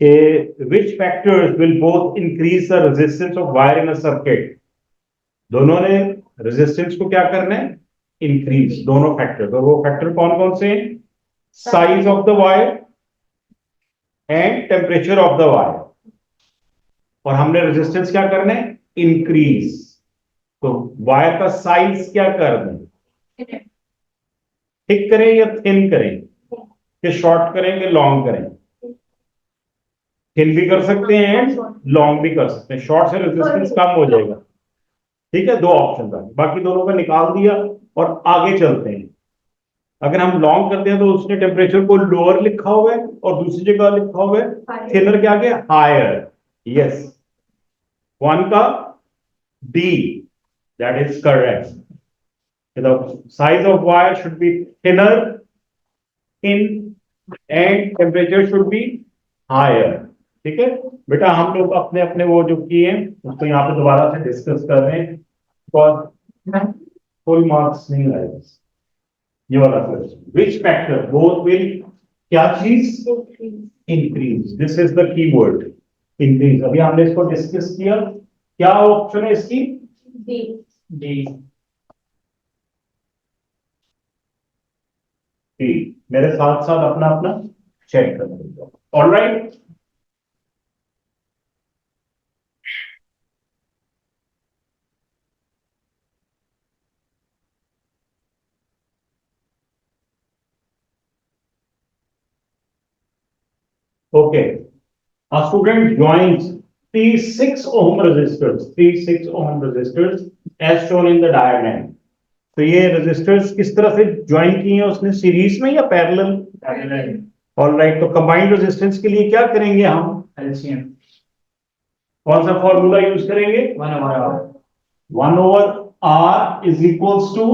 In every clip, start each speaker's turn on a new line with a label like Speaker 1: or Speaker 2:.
Speaker 1: which factors will both increase the resistance of wire in a circuit? दोनों ने resistance को क्या करना है, इंक्रीज, दोनों फैक्टर। तो वो फैक्टर कौन कौन से हैं? Size of the wire and temperature of the wire. और हमने रेजिस्टेंस क्या करना है, इंक्रीज। तो वायर का साइज क्या कर दें, थिक करें या थिन करें, कि शॉर्ट करें कि लॉन्ग करें? थिन भी कर सकते हैं, लॉन्ग भी कर सकते हैं। शॉर्ट से रेजिस्टेंस कम हो जाएगा। ठीक है, दो ऑप्शन था, बाकी दोनों को निकाल दिया और आगे चलते हैं। अगर हम लॉन्ग करते हैं तो उसने टेम्परेचर को लोअर लिखा हुआ है और दूसरी जगह लिखा हुआ है थिनर के आगे हायर। यस, वन का D, that is correct. The size of wire should be thinner, thin, and temperature should be higher. ठीक है बेटा, हम लोग अपने अपने वो जो किए हैं उसको यहाँ पे दोबारा से डिस्कस कर रहे हैं, और फुल मार्क्स नहीं आएगा। ये वाला question, which factor both will, क्या चीज, increase. This is the key word, increase. अभी हमने इसको डिस्कस किया। क्या ऑप्शन है इसकी? डी। मेरे साथ साथ अपना अपना चेक कर लीजिए। Alright, okay. A student joins three 6 ohm resistors as shown in the diagram. तो ये रेजिस्टर्स किस तरह से ज्वाइन किए हैं उसने, सीरीज में या पैरेलल? पैरेलल। ऑलराइट, तो कंबाइंड रेजिस्टेंस के लिए क्या करेंगे हम? एलसीएम। कौन सा फॉर्मूला यूज करेंगे? 1/r। 1/r is equals to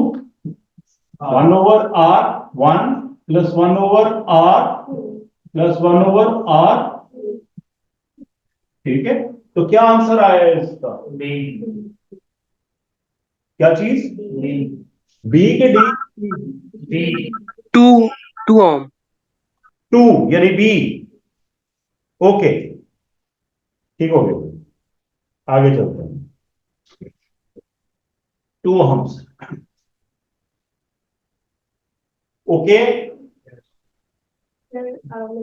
Speaker 1: 1/r 1 plus 1/r plus 1/r। ठीक है, तो क्या आंसर आया है इसका? बी। क्या चीज? बी। बी के डी? बी।
Speaker 2: 2 ohm।
Speaker 1: 2 यानी बी। ओके, ठीक हो गया, आगे चलते हैं। 2 ohms। Okay,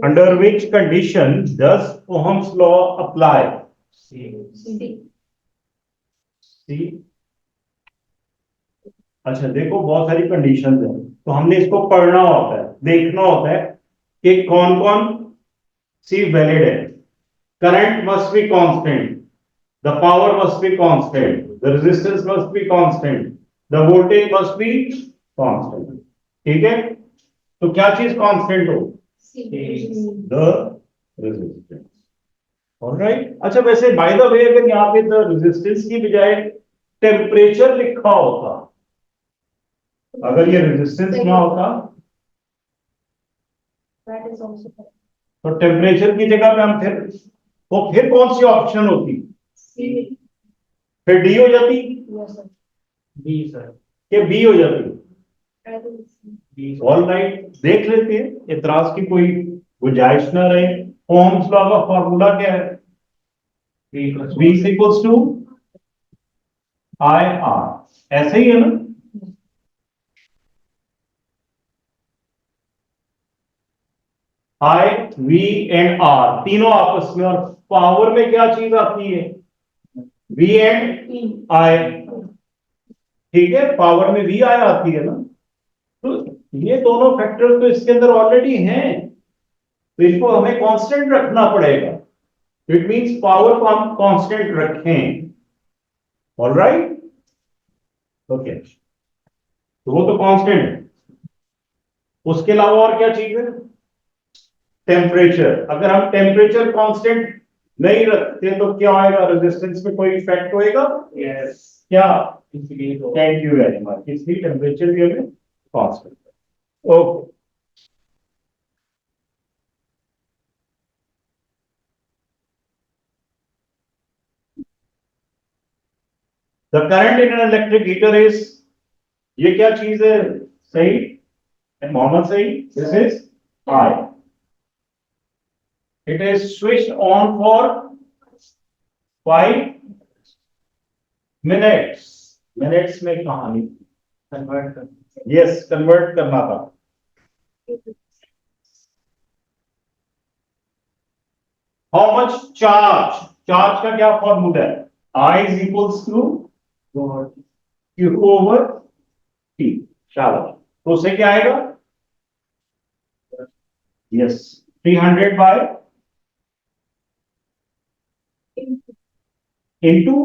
Speaker 1: under which condition does Ohm's law apply? सी। अच्छा देखो, बहुत सारी कंडीशंस हैं, तो हमने इसको पढ़ना होता है, देखना होता है कि कौन कौन सी वैलिड है। Current must be constant, the power must be constant, the resistance must be constant, the voltage must be constant. ठीक है, तो क्या चीज कांस्टेंट हो? The resistance. ऑलराइट, अच्छा वैसे बाय द वे, अगर यहाँ पे द रेजिस्टेंस की बजाय टेम्परेचर लिखा होता, अगर ये रेजिस्टेंस ना होता तो टेम्परेचर की जगह पे हम फिर कौन सी ऑप्शन होती? फिर डी हो जाती? बी सर, के बी हो जाती? ऑल राइट, देख लेते हैं, एतराज की कोई गुंजाइश ना रहे। ओम्स लॉ का फॉर्मूला क्या है? B equals to I R, ऐसे ही है ना? आई वी एंड आर तीनों आपस में, और पावर में क्या चीज आती है? V and I. ठीक है, पावर में वी आई आती है ना, तो ये दोनों फैक्टर्स तो इसके अंदर ऑलरेडी हैं, तो इसको हमें कांस्टेंट रखना पड़ेगा। इट मींस पावर को हम कांस्टेंट रखें। ऑलराइट, ओके, तो वो तो कांस्टेंट है। उसके अलावा और क्या चीज है? टेम्परेचर। अगर हम टेम्परेचर कांस्टेंट नहीं रखते तो क्या आएगा? रेजिस्टेंस में कोई इफेक्ट होएगा? यस। क्या? थैंक यू वेरी मच, इसलिए टेम्परेचर भी हमें constant. Okay, the current in an electric heater is, ये क्या चीज है? सही मोहम्मद, सही, this is I. It is switched on for 5 minutes. Minutes में कहानी
Speaker 2: कन्वर्ट कर
Speaker 1: यस कन्वर्ट करना था. हाउ मच चार्ज, चार्ज का क्या फॉर्मूला है? I is equals to Q over T. शाबाश. तो उससे क्या आएगा? Yes 300 bye into.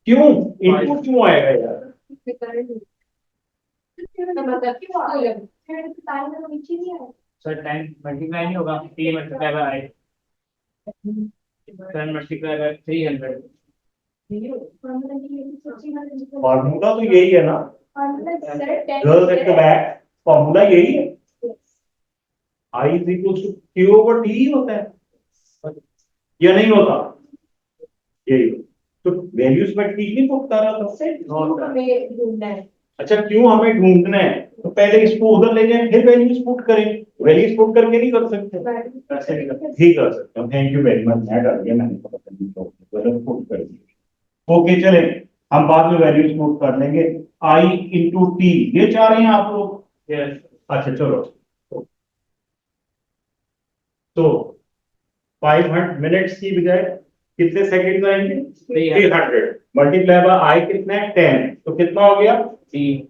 Speaker 1: क्यों इंटू क्यों आएगा यार?
Speaker 2: सर टाइम मल्टीप्लाई नहीं होगा, 3 multiply by 10 multiply by 300.
Speaker 1: Formula तो यही है ना girls at the back, formula यही है. I is equals to Q over T ही होता है या नहीं होता? यही तो वैल्यूज में ठीक नहीं पहुंचता रहा था. अच्छा क्यों हमें ढूंढना है? तो पहले इसको उधर ले जाएं फिर वैल्यूज पुट करें. वैल्यूज पुट करके नहीं कर सकते? ऐसे नहीं कर ठीक कर सकते हम. Thank you very much. मैं डाल दिया, मैंने पता नहीं तो पुट कर दिया. ओके चले हम बाद में वैल्यूज पुट कर लेंगे. I इंटू टी ये चाह रहे हैं आप लोग?
Speaker 2: यस.
Speaker 1: अच्छा चलो. तो 500 मिनट्स की बजाय कितने सेकंड आएंगे? 300 मल्टीप्लाई बाय आई कितना है? 10. तो कितना हो गया? 3.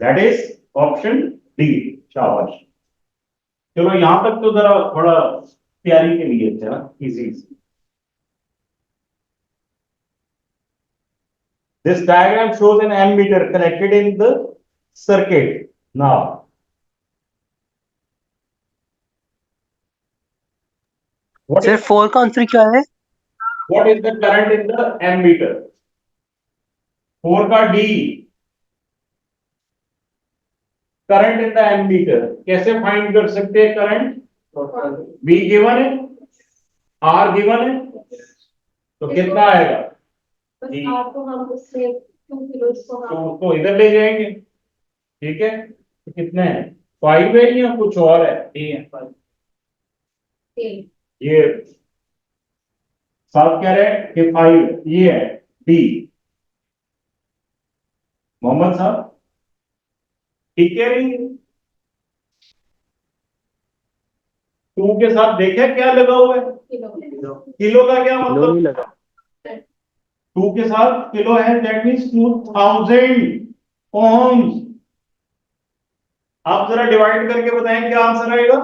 Speaker 1: That is option D. शाबाश. चलो यहां तक तो जरा थोड़ा तैयारी के लिए था easy. This diagram shows an ammeter connected in the circuit. Now
Speaker 2: sir 4 का आंसर क्या है?
Speaker 1: what is the current in the ammeter? 4 का D. Current in the ammeter कैसे फाइंड कर सकते हैं? करंट B गिवन है, R गिवन है, तो कितना आएगा?
Speaker 3: आपको हम उससे 2 किलो
Speaker 1: तो इधर ले जाएंगे. ठीक है तो कितने हैं? 5 है या कुछ और है? ये साहब कह रहे हैं कि 5 ये है D. मोहम्मद साहब ठीक है नहीं? 2 के साथ देखे क्या लगा हुआ है? किलो का क्या मतलब?
Speaker 2: नहीं लगा.
Speaker 1: 2 के साथ किलो है, दैट मीन्स 2000 ओम्स. आप जरा डिवाइड करके बताएं क्या आंसर आएगा?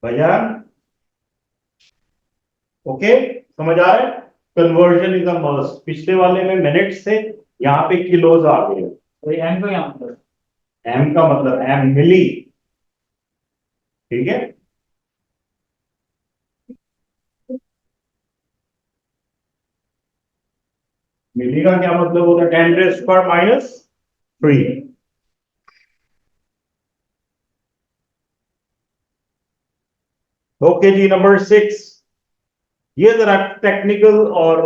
Speaker 1: भैया ओके समझ आ रहा है? Conversion is a must. पिछले वाले में मिनट्स थे, यहाँ पे किलोज आ गए.
Speaker 2: तो एम का क्या मतलब?
Speaker 1: एम का मतलब एम मिली. ठीक है मिली का क्या मतलब होता है? 10 रेज़ पर माइनस 3. ओके जी नंबर 6. ये जरा टेक्निकल और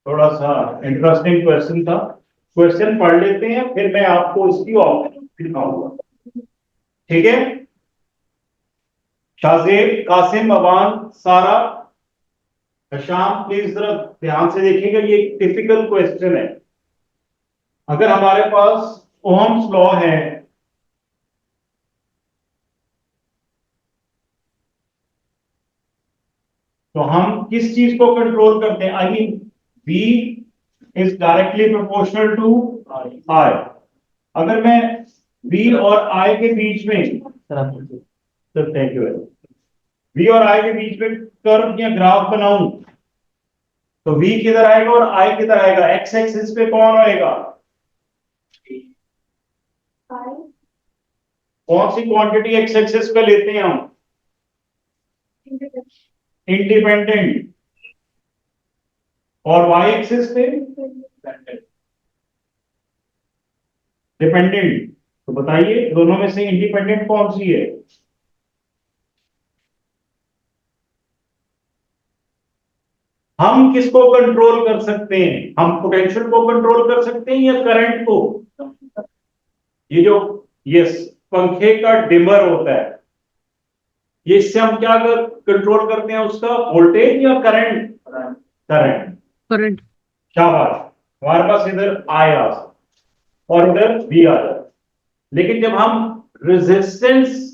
Speaker 1: थोड़ा सा इंटरेस्टिंग क्वेश्चन था. क्वेश्चन पढ़ लेते हैं फिर मैं आपको इसकी ऑप्शन दिखाऊंगा. ठीक है शाहजेब, कासिम, अवान, सारा, शाम प्लीज जरा ध्यान से देखिएगा. ये एक टिपिकल क्वेश्चन है. अगर हमारे पास ओहम्स लॉ है तो हम किस चीज को कंट्रोल करते हैं? I mean V is directly proportional to I. अगर मैं V और I के बीच में तो थैंक यू V और I के बीच में कर्व या ग्राफ बनाऊं तो V किधर आएगा और I किधर आएगा? एक्स एक्सिस पे कौन होएगा? कौन सी क्वांटिटी एक्स एक्सिस पे लेते हैं हम? इंडिपेंडेंट. और वाई एक्सिस पे डिपेंडेंट. तो बताइए दोनों में से इंडिपेंडेंट कौन सी है? हम किसको कंट्रोल कर सकते हैं? हम पोटेंशियल को कंट्रोल कर सकते हैं या करंट को? ये जो ये पंखे का डिमर होता है, ये इससे हम क्या कंट्रोल करते हैं? उसका वोल्टेज या करंट? करंट।
Speaker 4: करंट।
Speaker 1: शाबाश, हमारे पास इधर आई आ सकता और इधर भी आ जाता। लेकिन जब हम रेजिस्टेंस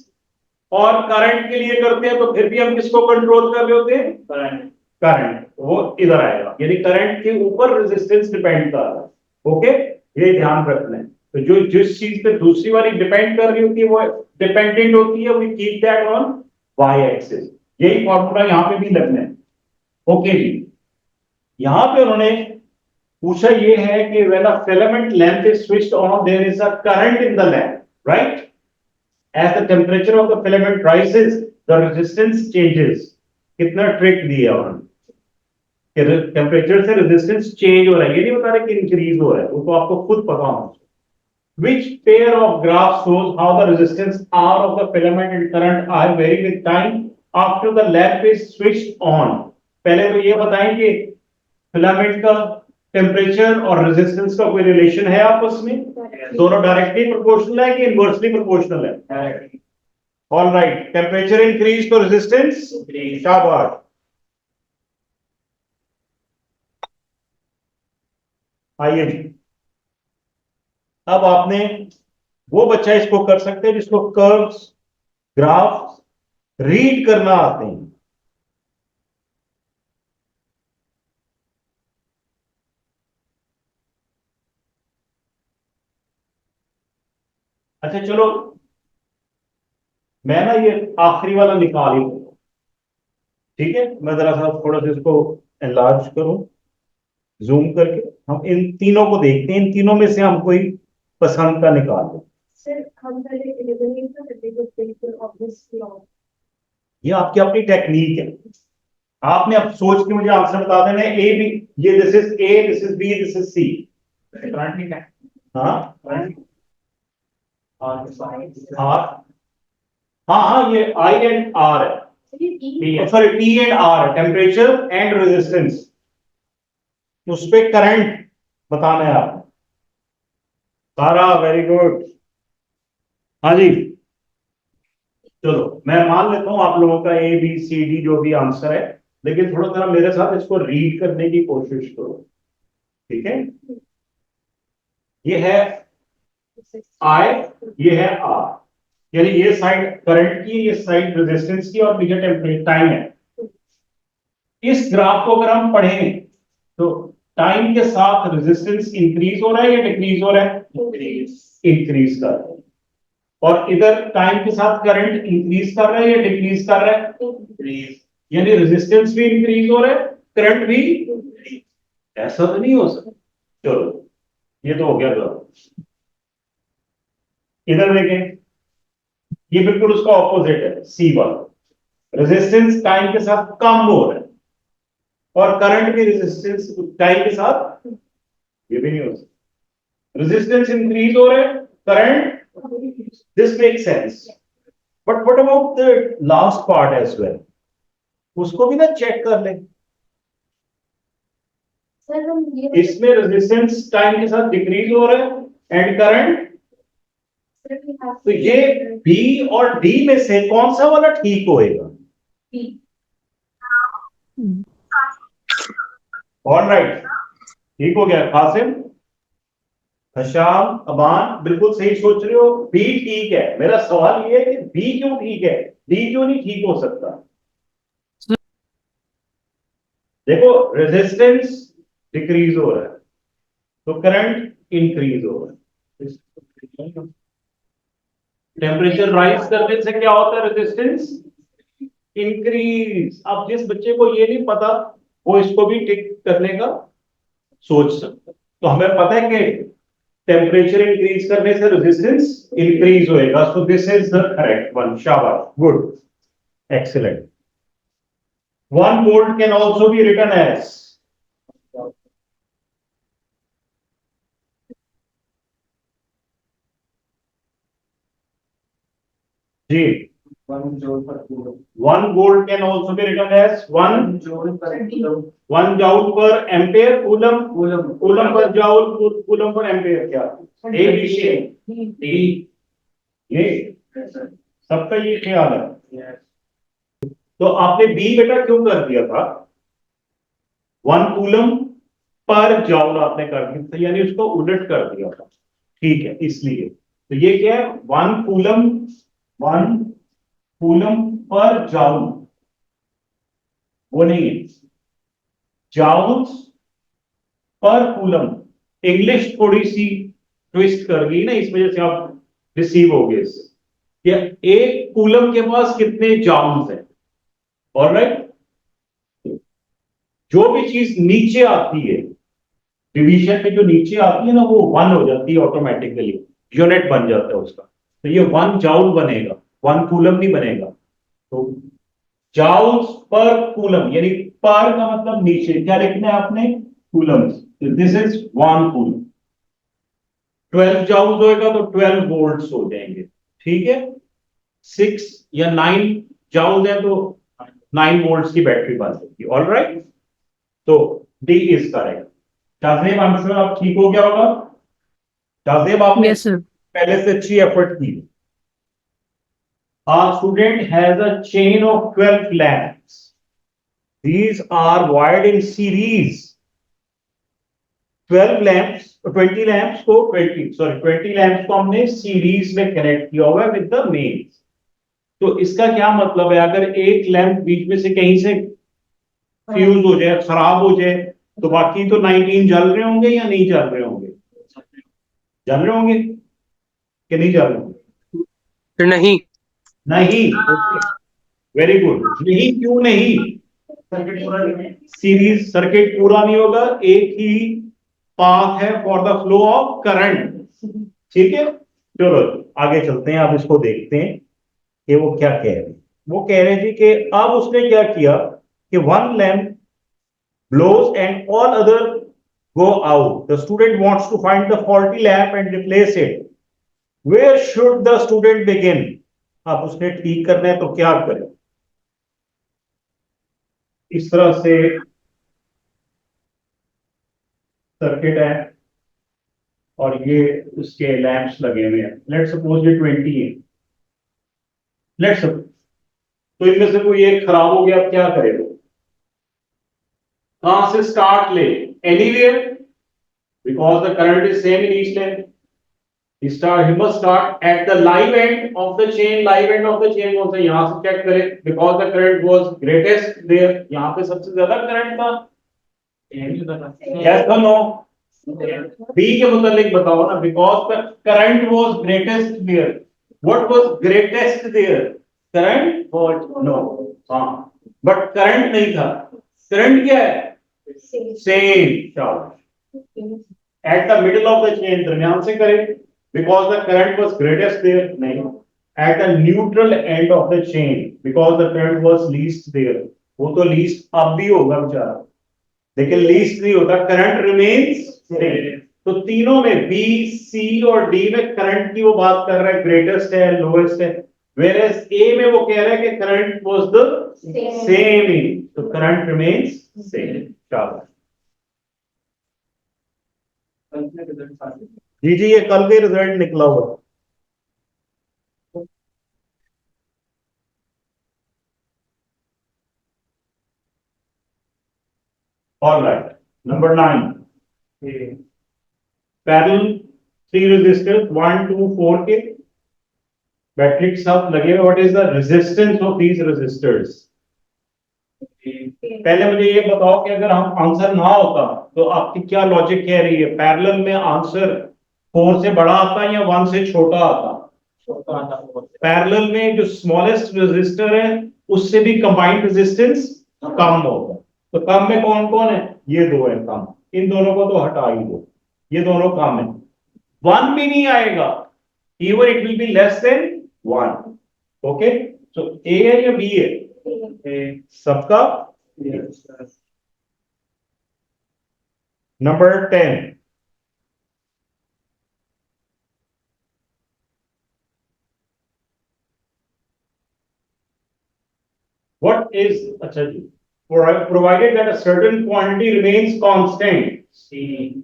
Speaker 1: और करंट के लिए करते हैं तो फिर भी हम किसको कंट्रोल कर रहे होते हैं? करंट। करंट वो इधर आएगा, यानी करंट के ऊपर रेजिस्टेंस डिपेंड कर रहा है। ओके, ये ध्यान रखना है। तो जो जिस चीज पे दूसरी वाली डिपेंड कर रही होती है वो डिपेंडेंट होती है, we keep that on Y axis. यही फॉर्मूला यहां पे भी लगना है। ओके जी, यहां पे उन्होंने पूछा ये है कि when a filament length is switched on there is a current in the lamp, right? As the temperature of the filament rises the resistance changes। कितना ट्रिक दिया उन्होंने, टेम्परेचर से रेजिस्टेंस चेंज हो रहा है, ये नहीं बता रहे कि इंक्रीज हो रहा है, वो तो आपको खुद पता होना चाहिए। Which pair of graphs shows how the resistance R of the filament and current are vary with time after the lamp is switched on? पहले तो ये बताएं कि फिलामेंट का टेम्परेचर और रेजिस्टेंस का कोई रिलेशन है आपस में? दोनों डायरेक्टली प्रोपोर्शनल है कि इनवर्सली प्रोपोर्शनल है? ऑल राइट, टेम्परेचर इंक्रीज तो रेजिस्टेंस शाबाश। आइए जी, अब आपने वो बच्चा इसको कर सकते हैं जिसको कर्व्स ग्राफ रीड करना आते हैं। अच्छा चलो, मैं ना ये आखिरी वाला निकाल ही लूंगा, ठीक है? मैं जरा सा थोड़ा सा इसको एनलार्ज करूं, जूम करके हम इन तीनों को देखते हैं, इन तीनों में से हम कोई पसंद का निकाल दें।
Speaker 3: सर हम पहले एलिमिनेट कर देंगे बिल्कुल ऑब्वियस लॉ।
Speaker 1: ये आपकी अपनी टेक्निक है, आपने अब सोच के मुझे आंसर बता देना है। ए बी, ये this is A, this is B, this is C.
Speaker 2: Current नहीं है।
Speaker 1: हाँ
Speaker 2: और
Speaker 1: आर, हाँ हाँ, ये आई एंड आर है,
Speaker 3: ये
Speaker 1: sorry T and R, temperature and resistance. उस पे करंट बताना है आपको। सारा वेरी गुड, हाँ जी। चलो मैं मान लेता हूं आप लोगों का ए बी सी डी जो भी आंसर है, लेकिन थोड़ा सा मेरे साथ इसको रीड करने की कोशिश करो, ठीक है? ये है आई, ये है आर, यानी ये साइड करंट की, ये साइड रेजिस्टेंस की और नीचे टेम्परेचर टाइम है। इस ग्राफ को अगर हम पढ़ें तो टाइम के साथ रेजिस्टेंस इंक्रीज हो रहा है या डिक्रीज हो रहा है? इंक्रीज कर रहा है। और इधर टाइम के साथ करंट इंक्रीज कर रहा है या डिक्रीज कर रहा है? इंक्रीज, यानी रेजिस्टेंस भी इंक्रीज हो रहा है, करंट भी। ऐसा तो नहीं हो सकता। चलो ये तो हो गया ग्राफ। इधर देखें, ये बिल्कुल उसका ऑपोजिट है, सी वाला। रेजिस्टेंस टाइम के साथ कम हो रहा है और करंट भी रेजिस्टेंस टाइम के साथ, ये भी नहीं हो सकता। रेजिस्टेंस इंक्रीज हो रहा है, current, this make sense. But what about the last part as well, उसको भी ना चेक कर ले।
Speaker 3: सर हम ये
Speaker 1: इसमें रेजिस्टेंस टाइम के साथ डिक्रीज हो रहा है एंड करंट, तो ये बी और डी में से कौन सा वाला ठीक होएगा? ऑलराइट, ठीक हो गया। कासिम, हशाम, अबान बिल्कुल सही सोच रहे हो, बी ठीक है। मेरा सवाल ये है कि बी क्यों ठीक है, डी क्यों नहीं ठीक हो सकता? देखो रेजिस्टेंस डिक्रीज हो रहा है तो करंट इंक्रीज हो रहा है। टेम्परेचर राइज करने से क्या होता है? Resistance increase. अब जिस बच्चे को ये नहीं पता वो इसको भी टिक करने का सोच सकता। तो हमें पता है कि टेम्परेचर इंक्रीज करने से रेजिस्टेंस इंक्रीज होएगा, so this is the correct one. शाबाश, good, excellent. 1 volt can also be written as, जी
Speaker 2: 1 joule per coulomb.
Speaker 1: 1 volt can also be written as 1
Speaker 2: joule per coulomb.
Speaker 1: 1 joule per ampere, coulomb
Speaker 2: Coulomb
Speaker 1: per joule, coulomb per ampere, क्या A B C
Speaker 2: D.
Speaker 1: ये
Speaker 2: Yes, sir.
Speaker 1: सबका ये ख्याल है।
Speaker 2: Yes.
Speaker 1: तो आपने B बेटा क्यों कर दिया था? 1 कूलम पर जाउल आपने कर दिया था, यानी उसको उलट कर दिया था, ठीक है, इसलिए तो ये क्या है, 1 कूलम पर जाउल, वो नहीं है, जाउल्स पर कूलम। इंग्लिश थोड़ी सी ट्विस्ट कर गई ना, इस वजह से आप रिसीव हो गए इससे, कि एक कूलम के पास कितने जाउल्स हैं। ऑलराइट, जो भी चीज नीचे आती है, डिवीजन में जो नीचे आती है ना, वो 1 हो जाती है ऑटोमेटिकली, यूनिट बन जाता है उसका। तो ये 1 जाउल बनेगा, 1 कूलम नहीं बनेगा। तो जाउल्स पर कूलम, यानी पर का मतलब नीचे, क्या लिखना है आपने? Coulomb. This is 1 coulomb. 12 joules होएगा तो 12 वोल्ट्स हो जाएंगे, ठीक है। 6 या 9 जाउल्स है तो 9 वोल्ट्स की बैटरी बन जाएगी। ऑलराइट, तो D is correct. Shahzeb, I am sure आप ठीक हो गया होगा। शाहजेब, आपने
Speaker 4: Yes, sir.
Speaker 1: पहले से अच्छी एफर्ट की। A student has a chain of 12 lamps. These are wired in series. 12 lamps, 20 lamps को 20 lamps को हमने सीरीज में कनेक्ट किया हुआ है विद द मेन्स। तो इसका क्या मतलब है, अगर एक लैंप बीच में से कहीं से फ्यूज हो जाए, खराब हो जाए, तो बाकी तो 19 जल रहे होंगे या नहीं जल रहे होंगे? जल रहे होंगे कि नहीं जल रहे होंगे?
Speaker 4: नहीं।
Speaker 1: नहीं, वेरी गुड। नहीं, क्यों नहीं?
Speaker 2: सर्किट पूरा नहीं है।
Speaker 1: सीरीज सर्किट पूरा नहीं होगा, एक ही पाथ है for the flow of current, ठीक है। चलो आगे चलते हैं, अब इसको देखते हैं कि वो क्या कह रहे हैं। वो कह रहे हैं जी कि अब उसने क्या किया कि 1 lamp blows and all other go out. The student wants to find the faulty lamp and replace it. Where should the student begin? अब उसने ठीक करना है तो क्या करें? इस तरह से सर्किट है और ये उसके लैंप्स लगे हुए हैं। लेट्स सपोज ये 20 है, लेट्स सपोज, तो इनमें से कोई एक खराब हो गया, क्या करेगा? कहां से स्टार्ट ले? Anywhere, because the current is same in each lane. He must start at the live end of the chain. Live end of the chain कौन सा? यहां से चेक करें, because the current was greatest there. यहाँ पे सबसे ज्यादा current था। Yes or no? B के मुतालिक बताओ ना, because the current was greatest there. What was greatest there? Current? No. हाँ, but current नहीं था। Current क्या है? Same. शाबाश। At the middle of the chain, दरमियान से करें, because the current was greatest there. नहीं, at the neutral end of the chain, because the current was least there. वो तो least अब भी होगा बेचारा, लेकिन least नहीं होता, current remains same. तो तीनों में B, C और D में करंट की वो बात कर रहा है, ग्रेटेस्ट है, लोएस्ट है, whereas A में वो कह रहा है कि करंट was the same ही, तो करंट remains same. शाबाश जी। जी, ये कल के रिजल्ट निकला हुआ। All right, number 9. Parallel 3 resistors 1, 2, 4 के बैटरी के साथ लगे हुए। What is the resistance of these resistors? पहले मुझे ये बताओ कि अगर हम आंसर ना होता तो आपकी क्या लॉजिक कह रही है? पैरेलल में आंसर 4 से बड़ा आता या 1 से छोटा आता? पैरेलल में जो स्मॉलेस्ट रेजिस्टर है उससे भी कंबाइंड रेजिस्टेंस कम होगा। तो कम में कौन कौन है? ये दो है कम, इन दोनों को तो हटा ही दो, ये दोनों कम है। 1 भी नहीं आएगा, even it will be less than 1। Okay, so A है या बी है? सबका नंबर 10। What is अच्छा जी provided that a certain quantity remains constant.
Speaker 2: C.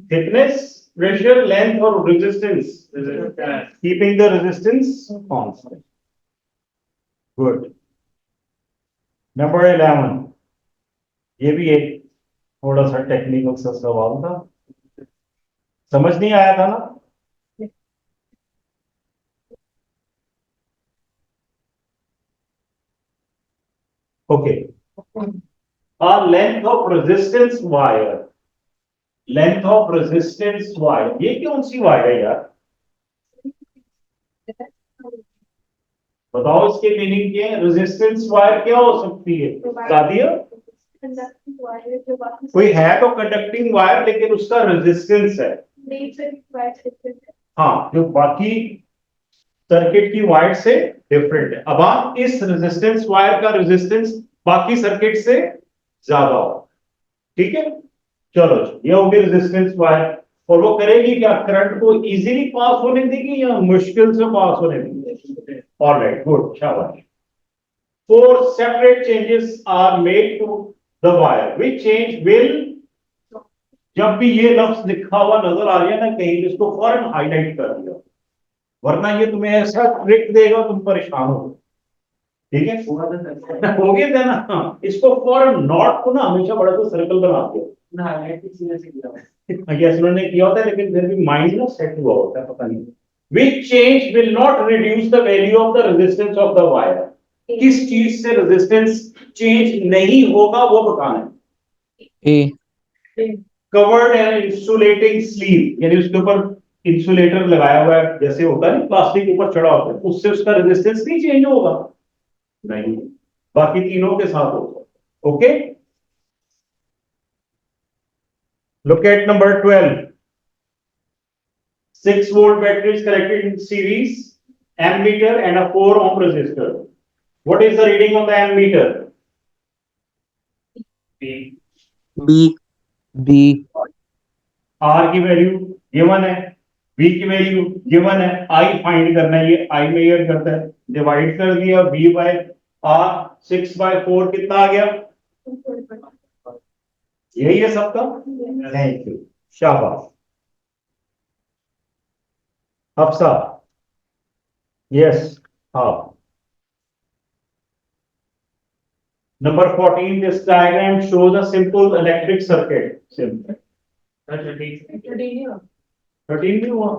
Speaker 1: Thickness, pressure, length or resistance.
Speaker 2: Resistance.
Speaker 1: Keeping the resistance constant. Good. Number 11. ये भी एक थोड़ा सा टेक्निकल सा सवाल था, समझ नहीं आया था ना? Okay. Length of resistance wire, length of resistance wire, ये कौन सी वायर है यार? बताओ इसके मीनिंग क्या है? रेजिस्टेंस वायर क्या हो सकती है? बता दिया.
Speaker 3: conducting wire जो बाकी
Speaker 1: कोई है तो कंडक्टिंग वायर, लेकिन उसका रेजिस्टेंस है.
Speaker 3: नेचर वायर different है.
Speaker 1: हाँ, जो बाकी सर्किट की वायर से डिफरेंट है. अब आप इस रेजिस्टेंस वायर का रेजिस्टेंस बाकी सर्किट से ज्यादा हो. ठीक है, चलो ये हो गई रेजिस्टेंस वायर. और वो करेगी क्या? करंट को इजीली पास होने देगी या मुश्किल से पास होने देगी? ऑलराइट, गुड, शाबाश. 4 separate changes are made to the wire. Which change will, जब भी ये लफ्ज लिखा हुआ नजर आ रहा है ना कहीं, इसको फौरन हाईलाइट कर दिया, वरना ये तुम्हें ऐसा ट्रिक देगा तुम परेशान हो. ठीक है, हो गया था ना? हाँ, इसको फौरन नॉट को ना हमेशा बड़ा सा सर्कल बना दिया. यस, उन्होंने किया होता है, लेकिन फिर भी माइंड ना सेट हुआ होता है, पता नहीं. Which change will not reduce the value of the resistance of the wire. किस चीज से रेजिस्टेंस चेंज नहीं होगा वो बताना है.
Speaker 4: A.
Speaker 1: Covered and insulating sleeve, यानी उसके ऊपर इंसुलेटर लगाया हुआ है, जैसे होता है प्लास्टिक ऊपर चढ़ा होता है, उससे उसका रेजिस्टेंस नहीं चेंज होगा. नहीं, बाकी तीनों के साथ होगा. Okay, look at number 12. 6 volt battery is connected in series, ammeter and a 4 ohm resistor. What is the reading on the ammeter?
Speaker 2: B.
Speaker 4: B. B.
Speaker 1: R की वैल्यू गिवन है, V की वैल्यू गिवन है, I find करना है. ये I major करता है, divide कर दिया V बाय R, 6/4 कितना आ गया? यही है सबका. थैंक यू, शाबाश. हफ्सा, यस. हाँ. Number 14, this diagram shows a simple electric circuit. Simple. 13 भी हुआ?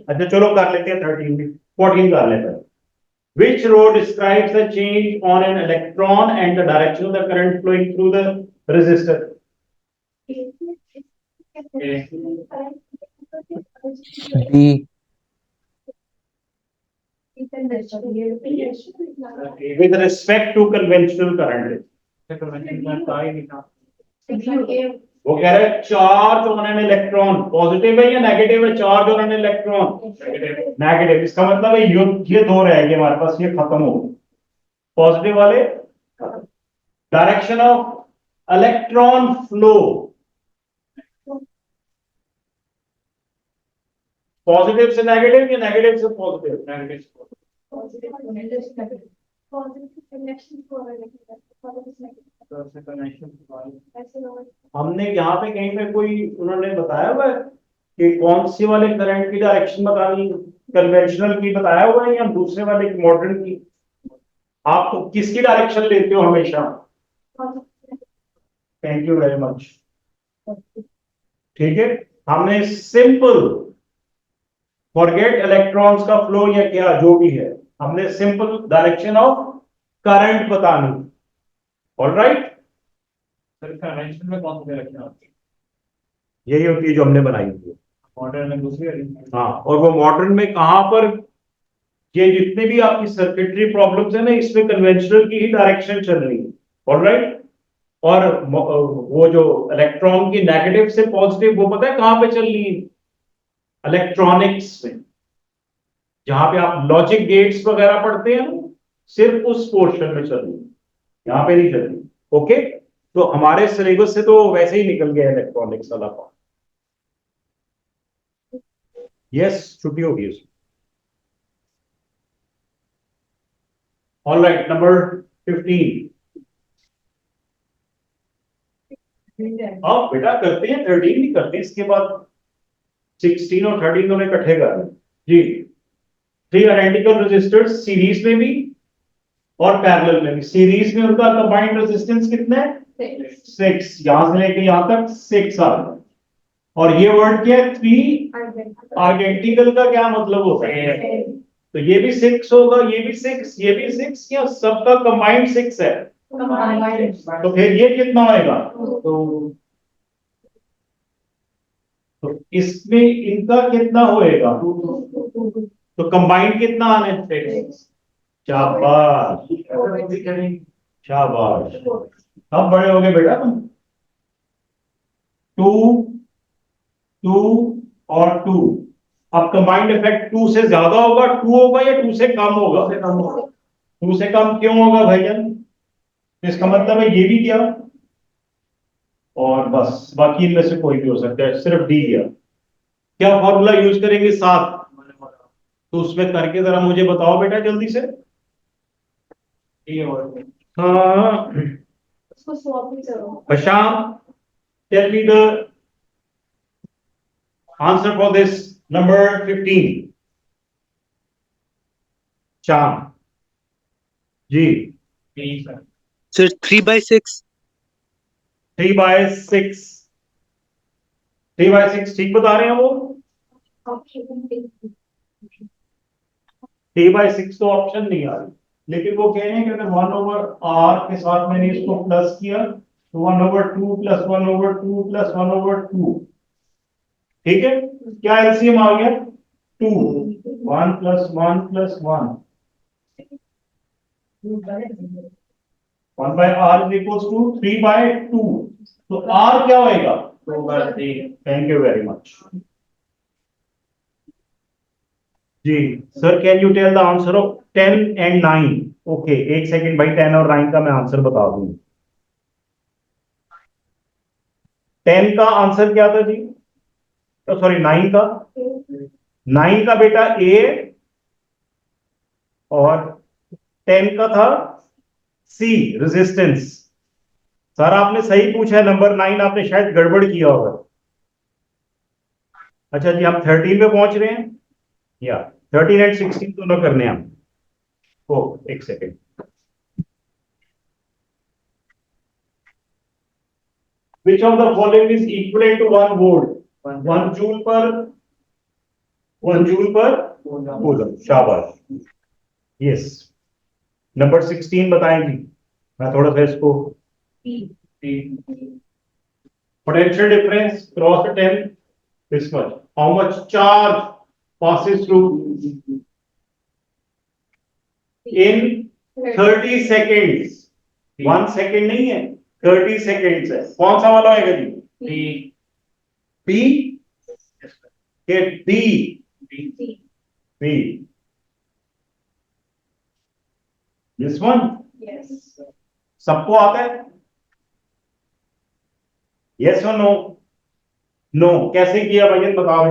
Speaker 1: अच्छा चलो कर लेते हैं 13 भी, 14 कर लेते हैं. Which row describes the change on an electron and the direction of the current flowing through the resistor?
Speaker 4: B.
Speaker 1: With respect to conventional current. वो कह रहा है charge on an electron, positive है या नेगेटिव है? Charge on an electron negative. इसका मतलब है ये दो रहेंगे हमारे पास, ये खत्म हो. पॉजिटिव वाले, direction of electron flow, positive से नेगेटिव या नेगेटिव से पॉजिटिव? हमने यहाँ पे कहीं पे कोई उन्होंने बताया हुआ है कि कौन सी वाले करंट की डायरेक्शन बतानी, कन्वेंशनल की बताया हुआ है या दूसरे वाले की, मॉडर्न की? आप तो किसकी डायरेक्शन लेते हो हमेशा? Thank you very much. ठीक है, हमने सिंपल, फॉरगेट इलेक्ट्रॉन्स का फ्लो या क्या जो भी है, हमने सिंपल डायरेक्शन ऑफ करंट बतानी. ऑलराइट,
Speaker 2: कन्वेंशन में कौन सी डायरेक्शन होती है?
Speaker 1: यही होती है जो हमने बनाई हुई है.
Speaker 2: मॉडर्न में दूसरी वाली.
Speaker 1: हाँ, और वो मॉडर्न में कहां पर, ये जितने भी आपकी सर्किटरी प्रॉब्लम्स है ना, इसमें कन्वेंशनल की ही डायरेक्शन चल रही है. ऑलराइट, और वो जो इलेक्ट्रॉन की नेगेटिव से पॉजिटिव, वो पता है कहां पे चल रही है? इलेक्ट्रॉनिक्स में, जहां पे आप लॉजिक गेट्स वगैरह पढ़ते हैं, सिर्फ उस पोर्शन में चल रही है, यहां पे नहीं चल रही. ओके, तो हमारे सिलेबस से तो वैसे ही निकल गया इलेक्ट्रॉनिक्स वाला पार्ट. यस, छुट्टी होगी उसमें. Alright, number 15। अब बेटा करते हैं 13 नहीं करते, इसके बाद 16 और 13 दोनों इकट्ठे कर रहे हैं जी। 3 आइडेंटिकल रेजिस्टर्स सीरीज में भी और पैरेलल में भी। सीरीज में उनका कंबाइंड रेजिस्टेंस कितना है? 6। यहां से लेके यहां तक 6 आ गया। और ये वर्ड क्या है? 3 आइडेंटिकल का क्या मतलब होता है? तो ये भी 6 होगा, ये भी 6, ये भी 6, या सबका कंबाइंड 6 है? तो फिर ये कितना होएगा? तो इसमें इनका कितना होएगा? तो कंबाइंड कितना आने? 6। शाबाश, शाबाश। अब बड़े हो गए बेटा तुम। 2 2 और 2। अब कंबाइंड इफेक्ट 2 से ज्यादा होगा, 2 होगा, या 2 से कम होगा? 2 से कम क्यों होगा भाईजान? इसका मतलब है ये भी गया और बस बाकी इनमें से कोई भी हो सकता है, सिर्फ डी गया। क्या फॉर्मूला यूज करेंगे? 7। तो उसमें करके जरा मुझे बताओ बेटा जल्दी से। हाँ
Speaker 3: उसको स्वैप भी करो।
Speaker 1: Hasham, tell me the answer for this number 15. Sham ji.
Speaker 4: Sir, 3/6.
Speaker 1: 3/6। 3/6 ठीक बता रहे हैं वो? 3/6 तो ऑप्शन नहीं आ रही, लेकिन वो कह रहे हैं कि अगर 1/r के साथ मैंने इसको प्लस किया तो 1/2 + 1/2 + 1/2। ठीक है, क्या एलसीएम आ गया? 2। 1 + 1 + 1। 1/r = 3/2। तो r क्या होएगा? 2/3। थैंक यू वेरी मच जी। Sir can you tell the answer of 10 and 9? Okay, एक सेकंड भाई, 10 और 9 का मैं आंसर बता दूंगा। 10 का आंसर क्या था जी? तो सॉरी 9 का। 9 का बेटा ए, और 10 का था सी, रेजिस्टेंस। सर आपने सही पूछा है, नंबर 9 आपने शायद गड़बड़ किया होगा। अच्छा जी, हम 13 पे पहुंच रहे हैं, या 13 एंड 16 दोनों करने हैं हम। ओ एक second. Which of the following is equivalent to 1 volt? 1 joule per coulomb. शाबाश, यस। नंबर 16 बताएंगी, मैं थोड़ा सा इसको। Potential difference cross 10 this much. How much charge passes through in 30 seconds? 1 second नहीं है, 30 seconds है। कौन सा वाला होगा जी? P के D? B। This one?
Speaker 3: Yes.
Speaker 1: सबको आता है? Yes or no? नो। कैसे किया भैया बताओ।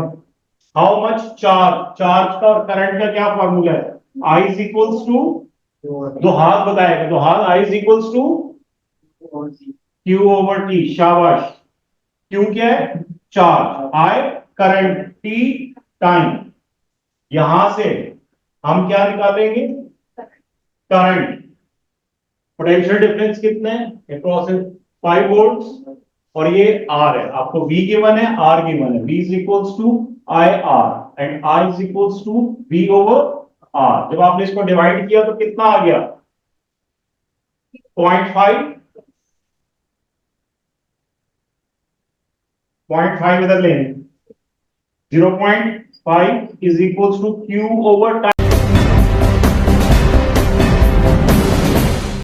Speaker 1: हाउ मच चार्ज, चार्ज का और करंट का क्या फॉर्मूला है? I is equals to, दो हाथ बताएगा, दो हाथ। I is equals to Q/T। शाबाश। Q क्या है? Charge, I current, T time. यहां से हम क्या निकालेंगे? करंट। पोटेंशियल डिफरेंस कितने हैं? अक्रॉस 5 वोल्ट्स, और ये R है, आपको V गिवन है, R गिवन है। V is equals to IR and I is equals to V/R। जब आपने इसको डिवाइड किया तो कितना आ गया? 0.5। 0.5 इधर लेंगे। 0.5 is equals to Q/time।